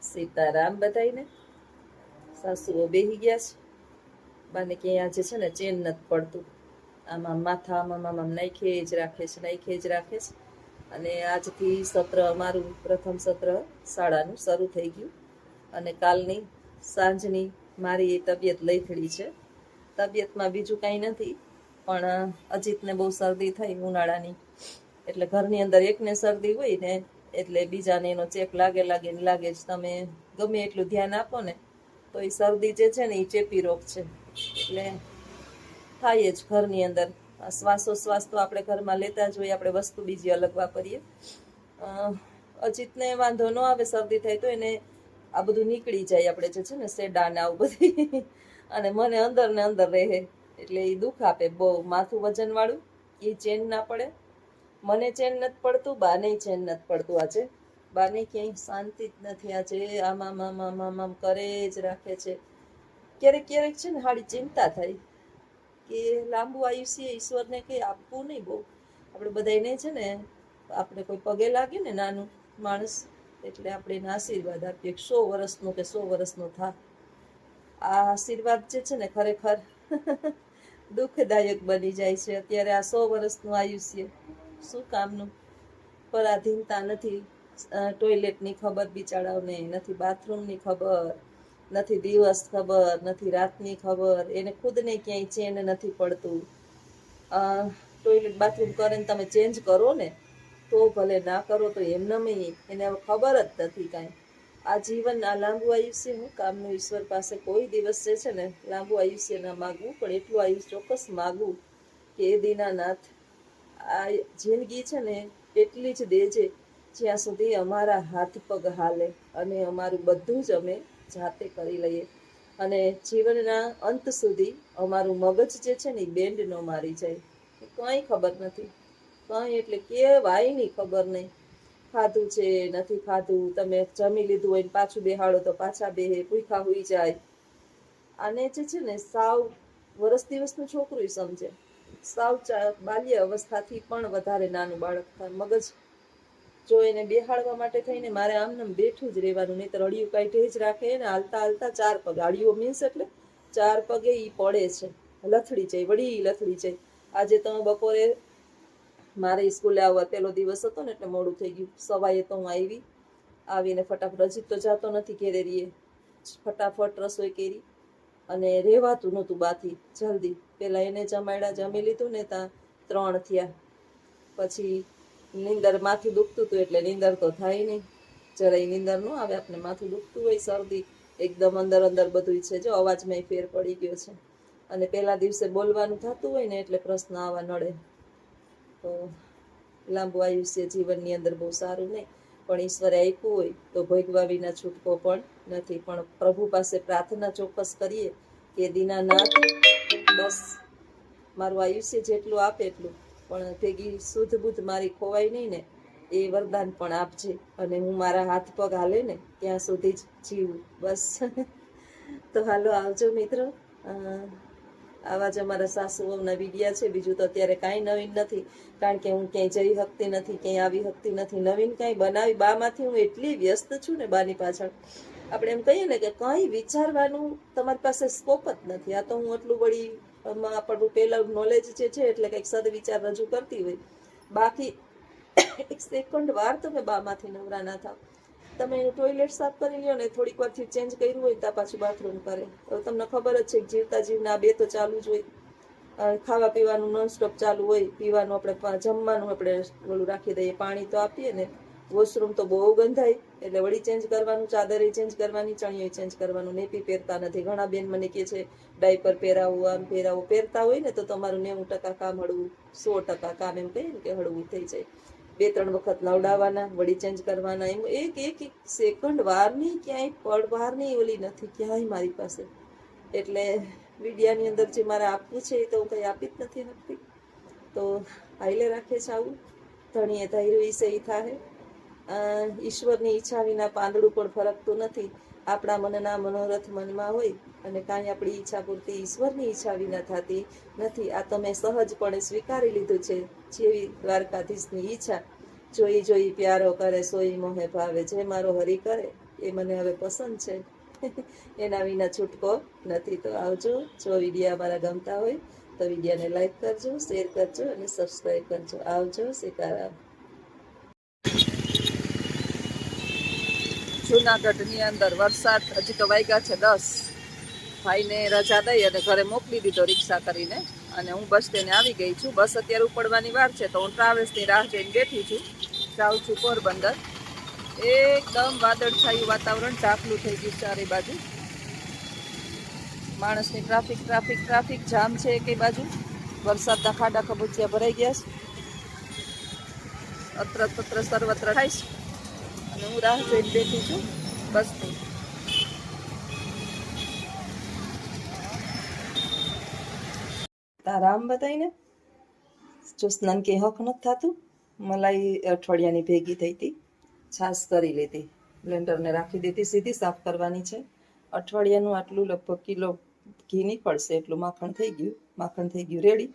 સીતારામ બધાઈને. સાસુઓ બેહી ગયા છે. બાને ક્યાંય આજે છે ને ચેન નથી પડતું. આમાં માથામાં આમ નાખે જ રાખે છે. અને આજથી સત્ર અમારું પ્રથમ સત્ર શાળાનું શરૂ થઈ ગયું. અને કાલની સાંજની મારી તબિયત લથડી છે. તબિયતમાં બીજું કાંઈ નથી, પણ અજીતને બહુ શરદી થઈ ઉનાળાની. એટલે ઘરની અંદર એકને શરદી હોય ને એટલે બીજાને એનો ચેપ લાગે જ. તમે ગમે એટલું ધ્યાન આપો ને તો એ શરદી જે છે ને એ ચેપી રોગ છે. એટલે થાય જ ઘરની અંદર. શ્વાસોશ્વાસ તો આપણે ઘરમાં લેતા જ હોય, આપણે વસ્તુ બીજી અલગ વાપરીએ. અજીતને વાંધો ન આવે, શરદી થાય તો એને આ બધું નીકળી જાય, આપણે જે છે ને સેડા ને આવું બધી. અને મને અંદર ને અંદર રહે એટલે એ દુઃખ આપે બહુ. માથું વજન વાળું, એ ચેન ના પડે. મને ચેન નથી પડતું, બાને ચેન નથી પડતું. આજે બાને ક્યાંય શાંતિ જ નથી. આજે આમ કરે જ રાખે છે. ક્યારેક છે ને હાડી ચિંતા થાય કે લાંબુ આયુષ્ય ઈશ્વરને કંઈ આપવું નહીં બહુ. આપણે બધાને છે ને, આપણે કોઈ પગે લાગે ને નાનું માણસ એટલે આપણે એને આશીર્વાદ આપીએ 100 વર્ષનું કે 100 વર્ષનું થા. આ આશીર્વાદ જે છે ને ખરેખર દુઃખદાયક બની જાય છે. અત્યારે આ 100 વર્ષનું આયુષ્ય શું કામનું? પરાધીનતા નથી, ટોયલેટની ખબર બિચારાઓને નથી, બાથરૂમની ખબર નથી, દિવસ ખબર નથી, રાતની ખબર. એને ખુદને ક્યાંય ચેન નથી પડતું. ટોયલેટ બાથરૂમ કરે ને તમે ચેન્જ કરો ને તો ભલે, ના કરો તો એમને એને ખબર જ નથી કાંઈ. આ જીવન, આ લાંબુ આયુષ્ય હું કામનું? ઈશ્વર પાસે કોઈ દિવસ જે છે ને લાંબુ આયુષ્ય ના માગવું, પણ એટલું આયુષ્ય ચોક્કસ માગવું કે એ દીનાનાથ આ જિંદગી છે ને એટલી જ દેજે જ્યાં સુધી અમારા હાથ પગ હાલે અને અમારું બધું જ અમે જાતે કરી લઈએ. અને જીવનના અંત સુધી અમારું મગજ જે છે ને બેન્ડ ન મારી જાય. કંઈ ખબર નથી, કંઈ એટલે કેવાય નહીં, ખબર નહીં. ખાધું છે નથી ખાધું, તમે જમી લીધું હોય પાછું બેહાડો તો પાછા બેહે, ભૂખા હોઈ જાય. આને જે છે ને સાવ વર્ષ દિવસનું છોકરું સમજે, સાવ બાલ્ય અવસ્થાથી પણ વધારે નાનું બાળક થાય. મગજ જો એને બેહાડવા માટે થઈને મારે આમને બેઠું જ રહેવાનું, નહીં તો રડિયું કાઢી જ રાખે ને હાલતા 4 પગ. આડિયો મીન્સ એટલે 4 પગે ઈ પડે છે, લથડી જાય, વળી લથડી જાય. આજે તો બપોરે મારે સ્કૂલે આવવા પેલો દિવસ હતો ને એટલે મોડું થઈ ગયું. સવારે તો હું આવીને ફટાફટ, હજી તો જાતો નથી ઘેરે રહીએ, ફટાફટ રસોઈ કરી અને રહેવાતું નહોતું બાથી જલ્દી. પેલા એને જમી લીધું ને ત્યાં 3 થયા. પછી નીંદર, માથું દુખતું હતું એટલે નીંદર તો થાય નહીં, જરાય નીંદર ન આવે. આપણે માથું દુખતું હોય, શરદી એકદમ અંદર બધું છે. જો અવાજમાં ફેર પડી ગયો છે. અને પહેલા દિવસે બોલવાનું થતું હોય ને એટલે પ્રશ્ન આવા નડે. તો લાંબુ આયુષ્ય જીવનની અંદર બહુ સારું નહીં, પણ ઈશ્વરે આપ્યું હોય તો ભોગવા વિના છૂટકો પણ નથી. પણ પ્રભુ પાસે પ્રાર્થના ચોક્કસ કરીએ કે દીનાનાથ બસ મારું આયુષ્ય જેટલું આપે એટલું, પણ ભેગી શુદ્ધ બુદ્ધ મારી ખોવાય નહીં ને એ વરદાન પણ આપજે. અને હું મારા હાથ પગ હાલે ને ત્યાં સુધી જ જીવું બસ. તો હાલો, આવજો મિત્રો. આવા જ અમારા સાસુઓના વિડિયા છે. બીજું તો અત્યારે કાંઈ નવીન નથી, કારણ કે હું ક્યાંય જઈ શકતી નથી, ક્યાંય આવી શકતી નથી. નવીન કાંઈ બનાવી બામાંથી હું એટલી વ્યસ્ત છું ને બાની પાછળ. આપણે એમ કહીએ ને કે કંઈ વિચારવાનું તમારી પાસે સ્કોપ જ નથી. આ તો હું એટલું વળી આપણું પેલા નોલેજ જે છે એટલે કંઈક સદવિચાર રજૂ કરતી હોય, બાકી 1 સેકન્ડ વાર તમે બામાંથી નવરા ના થાવ. તમે એનું ટોયલેટ સાફ કરી લ્યો ને, થોડીક વારથી ચેન્જ કર્યું હોય ત્યાં પાછું બાથરૂમ કરે. હવે તમને ખબર જ છે કે જીવતા જીવના 2 તો ચાલુ જ હોય. ખાવા પીવાનું નોનસ્ટોપ ચાલુ હોય, પીવાનું આપણે જમવાનું આપણે ઓલું રાખી દઈએ, પાણી તો આપીએ ને. વોશરૂમ તો બહુ ગંધાય એટલે વળી ચેન્જ કરવાનું, ચાદરે ચેન્જ કરવાની, ચણિયો ચેન્જ કરવાનું. નેપી પહેરતા નથી. ઘણા બેન મને કહે છે ડાયપર પહેરાવું, આમ પહેરાવું. પહેરતા હોય ને તો તમારું 90% કામ હળવું, 100% કામ એમ કહીએ ને કે હળવું થઈ જાય. 2-3 વખત નવડાવવાના, વળી ચેન્જ કરવાના. એમ એક સેકન્ડ વારની ક્યાંય પડવારની ઓલી નથી ક્યાંય મારી પાસે. એટલે વિડિયાની અંદર જે મારે આપવું છે એ તો હું કંઈ આપી જ નથી શકતી. તો હાઈલે રાખે છે આવું. ધણીએ ધૈર્ય વિશે એ થાય. ઈશ્વરની ઈચ્છા વિના પાંદડું પણ ફરકતું નથી. આપણા મનના મનોરથ મનમાં હોય અને કાંઈ આપણી ઈચ્છા પૂરતી ઈશ્વરની ઈચ્છા વિના થતી નથી. આ તો મેં સહજપણે સ્વીકારી લીધું છે. જેવી દ્વારકાધીશની ઈચ્છા, જોઈ પ્યારો કરે સોઈ મોહે ભાવે. જે મારો હરી કરે એ મને હવે પસંદ છે. એના વિના છૂટકો નથી. તો આવજો. જો વિડીયો અમારા ગમતા હોય તો વિડીયોને લાઈક કરજો, શેર કરજો અને સબસ્ક્રાઈબ કરજો. આવજો. સીતારામ. જુનાગઢની અંદર વરસાદ હજી તો વાગ્યા છે 10. ભાઈને રજા દઈ અને ઘરે મોકલી દીધો રિક્ષા કરીને, અને હું બસ સ્ટેન્ડે આવી ગઈ છું. બસ અત્યારે ઉપડવાની વાર છે તો હું ટ્રાવેલ્સની રાહ જોઈને બેઠી છું. જાઉં છું પોરબંદર. એકદમ વાદળછાયું વાતાવરણ, ઝાકલું થઈ ગયું ચારે બાજુ. માણસની ટ્રાફિક જામ છે એકે બાજુ. વરસાદના ખાડા ખબૂચિયા ભરાઈ ગયા છે. અત્ર તત્ર સર્વત્ર થાય છે અને હું રાહ જોઈને બેઠી છું બસની. તારામ બતાવીને જો સ્નાન કે હક નથી થતું. મલાઈ અઠવાડિયાની ભેગી થઈ હતી, છાશ કરી લીધી, બ્લેન્ડરને રાખી દીધી, સીધી સાફ કરવાની છે. અઠવાડિયાનું આટલું લગભગ કિલો ઘી નીકળશે એટલું માખણ થઈ ગયું રેડી.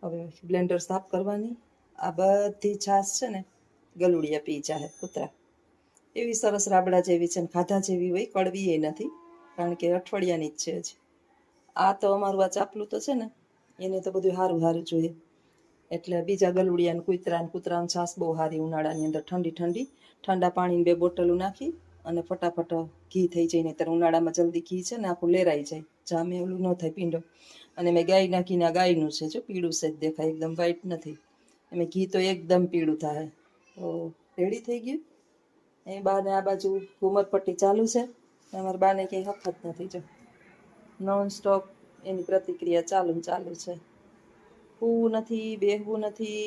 હવે બ્લેન્ડર સાફ કરવાની. આ બધી છાશ છે ને ગલુડિયા પી ચાહે કૂતરા. એવી સરસ રાબડા જેવી છે ને ખાધા જેવી હોય, કડવી એ નથી, કારણ કે અઠવાડિયાની જ છે હજી. આ તો અમારું આ ચાપલું તો છે ને એને તો બધું સારું જોઈએ, એટલે બીજા ગલુડિયા કૂતરાની છાશ બહુ સારી. ઉનાળાની અંદર ઠંડા પાણીની 2 બોટલો નાખી અને ફટાફટ ઘી થઈ જાય. નહીંતર ઉનાળામાં જલ્દી ઘી છે ને આખું લેરાઈ જાય, જામે ઓલું ન થાય પીંડો. અને મેં ગાય નાખીને, આ ગાયનું છે, જો પીળું છે જ દેખાય, એકદમ વ્હાઈટ નથી. એમાં ઘી તો એકદમ પીળું થાય. તો રેડી થઈ ગયું. એ બાને આ બાજુ ઘુમરપટ્ટી ચાલુ છે. અમારા બાને ક્યાંય હક જ નથી. જો નોન સ્ટોપ એની પ્રતિક્રિયા ચાલુ છે. સૂવું નથી, બેહવું નથી,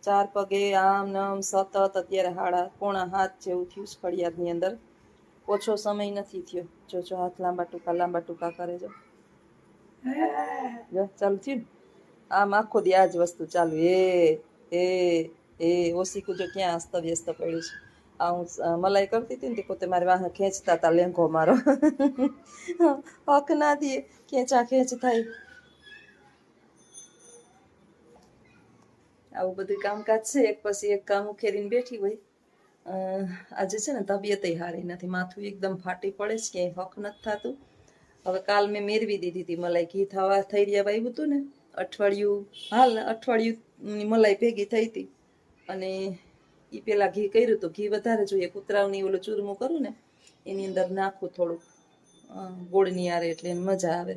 4 પગે આમ નામ સતત. અત્યારે 6:45 જેવું થયું છે ઘડિયાળની અંદર. ઓછો સમય નથી થયો. જો હાથ લાંબા ટૂંકા કરે. જો ચાલુ થયું ને. આમ આખો દી આ જ વસ્તુ ચાલુ. એ ઓશીકું જો ક્યાં અસ્તવ્યસ્ત પડ્યું છે. આ હું મલાઈ કરતી હતી ને તે પોતે મારી વાહ ખેંચતા હતા લેંઘો મારો. હક ના દે, ખેંચ થાય. આવું બધું કામકાજ છે. એક પછી એક કામ ઉખેરીને બેઠી હોય. આજે છે ને તબિયત સારી નથી, માથું એકદમ ફાટી પડે છે, ક્યાંય હક નથી થતું. હવે કાલ મેં મેળવી દીધી હતી મલાઈ. ઘી થઈ રહ્યા આવ્યું હતું ને અઠવાડિયું મલાઈ ભેગી થઈ હતી. અને એ પેલા ઘી કર્યું હતું. ઘી વધારે જોઈએ. કૂતરાઓની ઓલું ચૂરમું કરું ને એની અંદર નાખું થોડુંક ગોળની આરે, એટલે એને મજા આવે.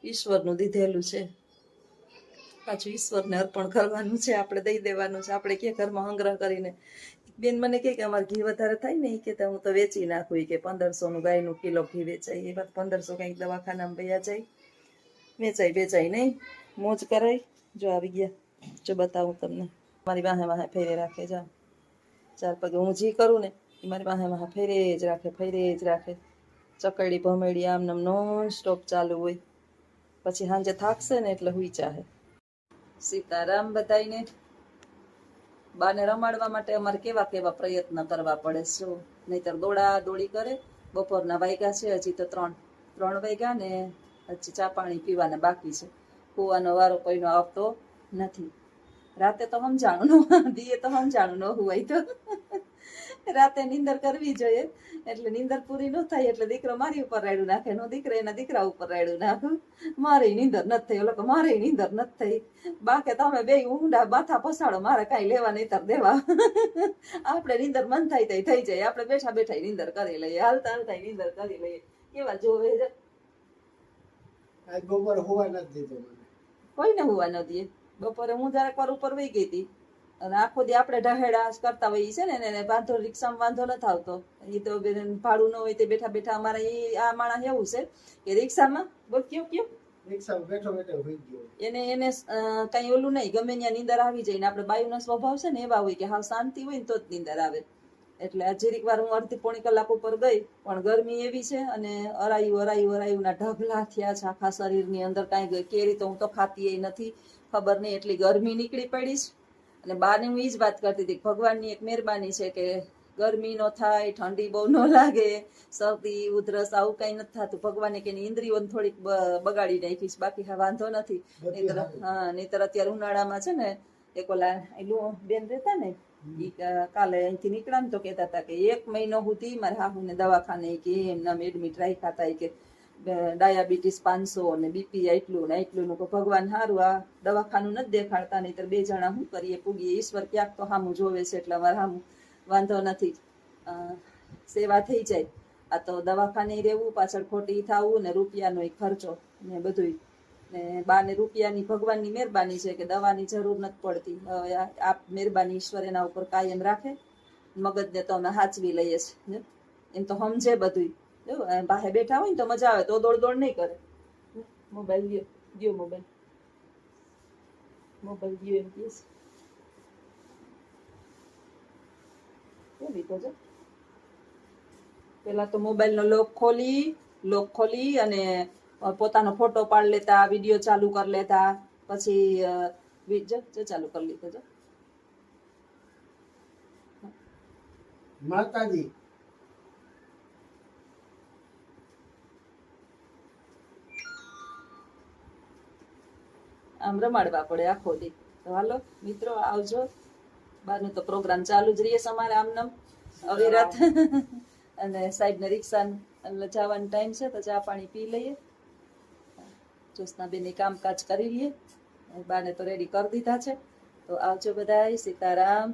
ઈશ્વરનું દીધેલું છે, પાછું ઈશ્વરને અર્પણ કરવાનું છે, આપણે દઈ દેવાનું છે. આપણે કે ઘરમાં સંગ્રહ કરીને. બેન મને કે અમારે ઘી વધારે થાય ને, એ કે હું તો વેચી નાખું. કે 1500 ગાયનું કિલો ઘી વેચાય. એ વાત 1500 કંઈક દવાખાનામાં વયા જાય. વેચાય નહીં, મોજ કરાય. જો આવી ગયા, જો બતાવું તમને. મારી વાહે ફેરે રાખે. જાઓ 4 પગે હું જી કરું ને એ મારી વાહે ફેરે જ રાખે. ચકડી ભમેડી આમ નામ નોન સ્ટોપ ચાલુ હોય. પછી સાંજે થાકશે ને એટલે હુઈ ચાહે. સીતારામ બધાઈને. બાને રમાડવા માટે અમારે કેવા પ્રયત્ન કરવા પડે છે. નહીતર દોડી કરે. બપોરના વાગ્યા છે હજી તો 3 વાગ્યા ને હજી ચા પાણી પીવાના બાકી છે. કૂવાનો વારો કોઈનો આવતો નથી. રાતે તો સમજાણું દીએ તો સમજાણું ન હોય તો રાતે નીંદર કરવી જોઈએ. એટલે નીંદર પૂરી ન થાય એટલે દીકરો મારી ઉપર રાયડું નાખે, નો દીકરો એના દીકરા ઉપર રાયડું નાખું. મારે નીંદર નથી થઈ. લોકો મારે નીંદર નથી થઈ. બાકે તમે બે ઊંડા માથા પસાડો, મારે કઈ લેવા નહીતર દેવા. આપણે નીંદર મન થાય તો થઈ જાય. આપણે બેઠા નીંદર કરી લઈએ, હાલતા નીંદર કરી લઈએ. કેવા જોવે છે. કોઈને હોવા ન દે. બપોરે હું જયારે કર ઉપર વહી ગઈ હતી અને આખો દી આપણે ઢહેડા કરતા હોઈએ છે ને, એને વાંધો રિક્ષામાં વાંધો નથી આવતો. એ તો ભાડું ન હોય તે બેઠા અમારે આ માણસ એવું છે કે રિક્ષામાં બોલ કયું એને કઈ ઓલું નહીં, ગમે ત્યાં નીંદર આવી જાય ને. આપણે બાયુનો સ્વભાવ છે ને એવા હોય કે હાવ શાંતિ હોય ને તો જ નીંદર આવે. એટલે હજીરીક વાર હું અડધી પોણી કલાક ઉપર ગઈ, પણ ગરમી એવી છે અને અરાયું ના ઢગલા થયા છે આખા શરીરની અંદર. કાંઈ ગઈ કેરી તો હું તો ખાતી એ નથી, ખબર નહીં એટલી ગરમી નીકળી પડી છે. અને બાને હું એ જ વાત કરતી હતી, ભગવાનની એક મહેરબાની છે કે ગરમી ન થાય, ઠંડી બહુ ન લાગે, શરદી ઉધરસ આવું કઈ નથી થતું. ભગવાને કે ઇન્દ્રિયોને થોડીક બગાડી નાખીશ, બાકી હા વાંધો નથી. નહીતર અત્યારે ઉનાળામાં છે ને એક ઓલા બેન રહેતા ને ઈ કાલે અહીંથી નીકળ્યા ને તો કહેતા હતા કે 1 મહિનો સુધી મારા હાહુને દવાખાને કે એમના એડમિટ રાખ્યા હતા કે ડાયાબિટીસ 500 અને બીપી એટલું ને એટલું નું ભગવાન હારું આ દવાખાનું નથી દેખાડતા, નહીતર 2 જણા શું કરીએ પૂગીએ. ઈશ્વર ક્યાંક તો સામું જોવે છે એટલે અમારે સામું વાંધો નથી, સેવા થઈ જાય. આ તો દવાખાને રહેવું, પાછળ ખોટી થવું ને રૂપિયાનો ખર્ચો ને બધું. ને બાને રૂપિયાની ભગવાનની મહેરબાની છે કે દવાની જરૂર નથી પડતી. આ મહેરબાની ઈશ્વર એના ઉપર કાયમ રાખે. મગજને તો અમે સાચવી લઈએ છીએ, એમ તો સમજે બધું. બહાર બેઠા હોય ને તો મજા આવે, તો દોડ દોડ નહીં કરે. મોબાઈલ ગયો મોબાઈલ ગયો એમ કહીશ. કેવી તો જો પેલા તો મોબાઈલનો લોક ખોલી અને પોતાનો ફોટો પાડી લેતા, વિડીયો ચાલુ કરી લેતા, પછી ચાલુ કરી લીધો જો માતાજી. આમ રમાડવા પડે આખો દી. તો હાલો મિત્રો, આવજો. બારનો તો પ્રોગ્રામ ચાલુ જ રહીએ અમારે આમનામ અવિરત. અને સાહેબ ને રિક્ષા જવાનો ટાઈમ છે તો ચા પાણી પી લઈએ. જ્યોત્સનાબેન કામકાજ કરી લઈએ. બાને તો રેડી કરી દીધા છે. તો આવજો બધાય. સીતારામ.